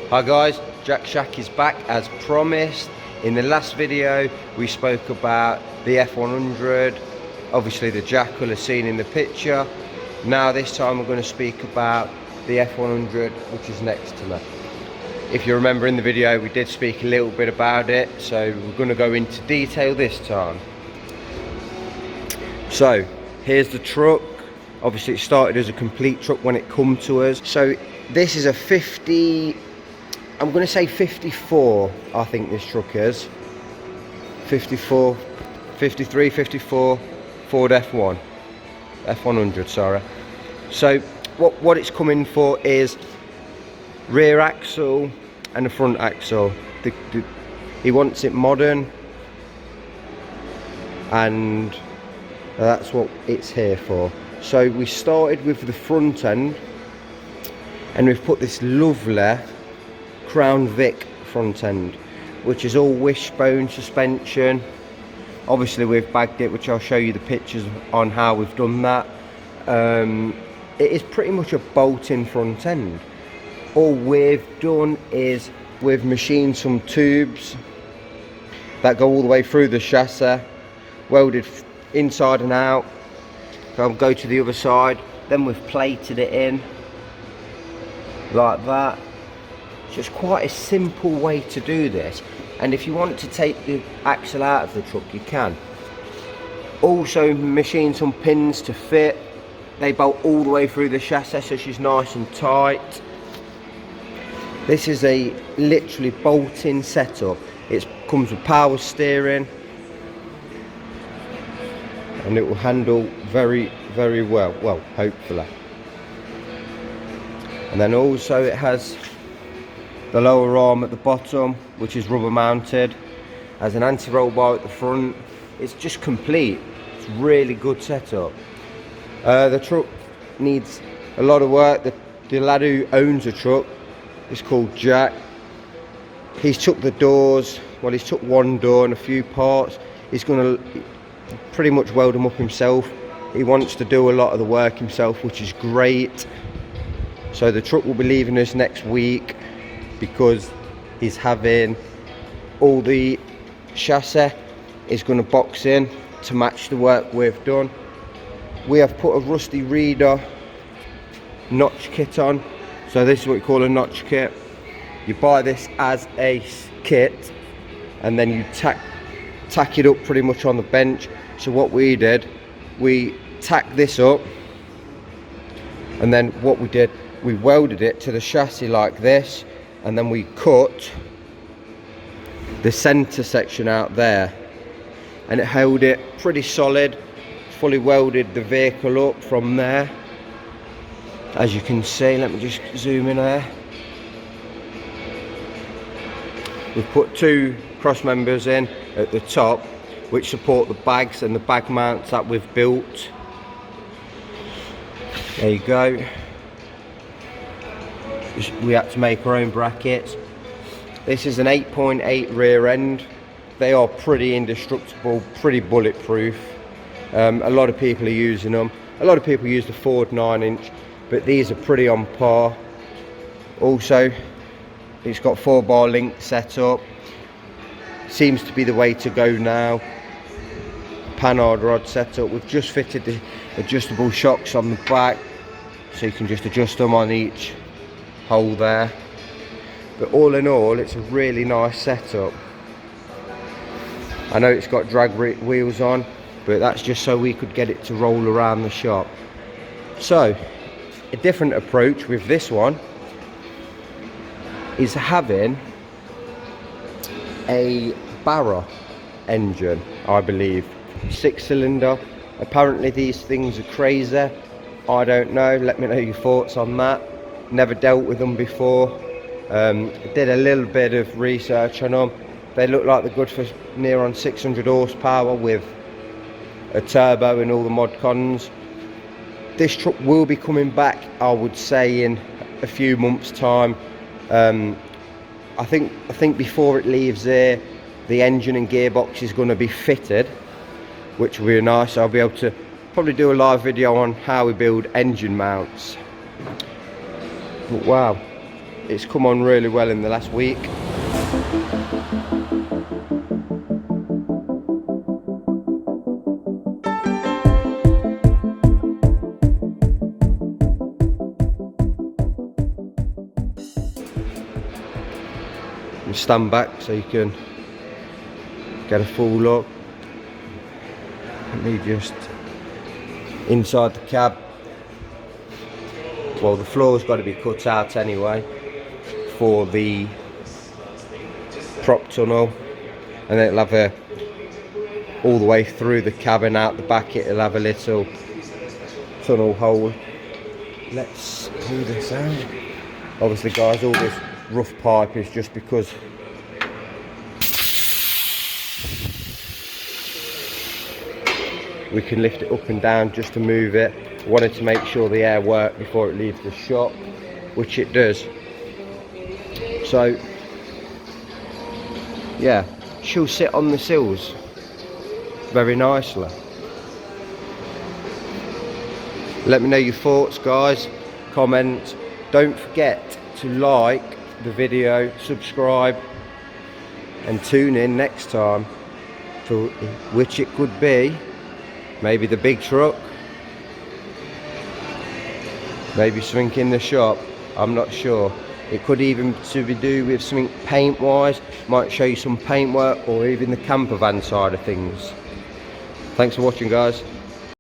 Hi guys, Jack Shack is back as promised. In the last video we spoke about the F100, obviously the jackal as seen in the picture. Now this time we're going to speak about the F100 which is next to me. If you remember in the video we did speak a little bit about it, so we're going to go into detail this time. So here's the truck. Obviously it started as a complete truck when it come to us. So this is a 50, I'm going to say 54, I think this truck is. 54, 53, 54 Ford F100, sorry. So what it's coming for is rear axle and the front axle. He wants it modern, and that's what it's here for. So we started with the front end, and we've put this lovely Crown Vic front end, which is all wishbone suspension. Obviously we've bagged it, which I'll show you the pictures on how we've done that. It is pretty much a bolt-in front end. All we've done is we've machined some tubes that go all the way through the chassis, welded inside and out. I'll go to the other side, then we've plated it in like that. So it's quite a simple way to do this, and if you want to take the axle out of the truck you can. Also machine some pins to fit. They bolt all the way through the chassis, so she's nice and tight. This is a literally bolt-in setup. It comes with power steering, and it will handle very well, hopefully. And then also it has the lower arm at the bottom, which is rubber mounted, has an anti-roll bar at the front. It's just complete. It's really good setup. The truck needs a lot of work. The lad who owns the truck is called Jack. He's took the doors, well he's took one door and a few parts. He's going to pretty much weld them up himself. He wants to do a lot of the work himself, which is great. So the truck will be leaving us next week, because he's having all the chassis is going to box in to match the work we've done. We have put a rusty reader notch kit on. So this is what we call a notch kit. You buy this as a kit and then you tack it up pretty much on the bench. So what we did, we tacked this up, and then what we did, we welded it to the chassis like this, and then we cut the center section out there, and it held it pretty solid. Fully welded the vehicle up from there, as you can see. Let me just zoom in there. We've put two cross members in at the top which support the bags and the bag mounts that we've built. There you go. We had to make our own brackets. This is an 8.8 rear end. They are pretty indestructible, pretty bulletproof. A lot of people are using them. A lot of people use the Ford 9-inch, but these are pretty on par. Also, it's got 4-bar link set up. Seems to be the way to go now. Panhard rod setup. We've just fitted the adjustable shocks on the back, so you can just adjust them on each hole there. But all in all, it's a really nice setup. I know it's got drag wheels on, but that's just so we could get it to roll around the shop. So a different approach with this one is having a Barra engine, I believe, 6-cylinder. Apparently these things are crazy. I don't know, let me know your thoughts on that. Never dealt with them before. Did a little bit of research on them. They look like they're good for near on 600 horsepower with a turbo and all the mod cons. This truck will be coming back, I would say, in a few months time. I think before it leaves there, the engine and gearbox is going to be fitted, which will be nice. I'll be able to probably do a live video on how we build engine mounts. But wow, it's come on really well in the last week. And stand back so you can get a full look. Let me just inside the cab. Well, the floor's got to be cut out anyway for the prop tunnel, and then it'll have a all the way through the cabin out the back. It'll have a little tunnel hole. Let's pull this out. Obviously, guys, all this rough pipe is just because we can lift it up and down just to move it. Wanted to make sure the air worked before it leaves the shop, which it does. So yeah, she'll sit on the sills very nicely. Let me know your thoughts, guys. Comment. Don't forget to like the video, subscribe, and tune in next time for which it could be. Maybe the big truck, maybe something in the shop, I'm not sure. It could even to be do with something paint wise. Might show you some paint work, or even the camper van side of things. Thanks for watching, guys.